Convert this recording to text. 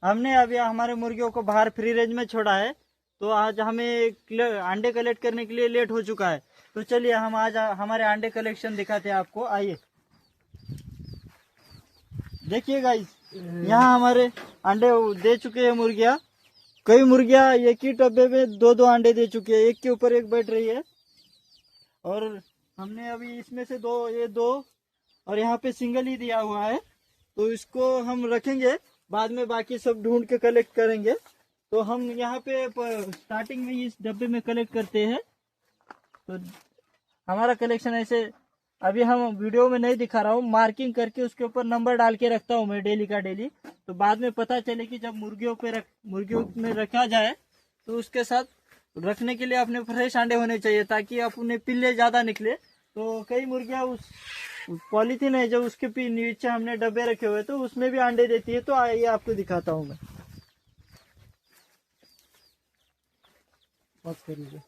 हमने अभी हमारे मुर्गियों को बाहर फ्री रेंज में छोड़ा है, तो आज हमें अंडे कलेक्ट करने के लिए लेट हो चुका है। तो चलिए हम आज हमारे अंडे कलेक्शन दिखाते हैं आपको, आइए। देखिए गाइस, यहाँ हमारे अंडे दे चुके हैं मुर्गियाँ। कई मुर्गियाँ एक ही डब्बे में दो दो अंडे दे चुकी है, एक के ऊपर एक बैठ रही है। और हमने अभी इसमें से ये दो और यहाँ पे सिंगल ही दिया हुआ है, तो इसको हम रखेंगे, बाद में बाकी सब ढूंढ के कलेक्ट करेंगे। तो हम यहाँ पे स्टार्टिंग में इस डब्बे में कलेक्ट करते हैं। तो हमारा कलेक्शन ऐसे अभी हम वीडियो में नहीं दिखा रहा हूँ, मार्किंग करके उसके ऊपर नंबर डाल के रखता हूँ मैं डेली का डेली। तो बाद में पता चले कि जब मुर्गियों में रखा जाए तो उसके साथ रखने के लिए अपने फ्रेश अंडे होने चाहिए, ताकि अपने पिल्ले ज्यादा निकले। तो कई मुर्गियां उस पॉलीथीन है जो उसके नीचे हमने डब्बे रखे हुए, तो उसमें भी अंडे देती है। तो आइए आपको दिखाता हूँ मैं। बात कर लीजिए।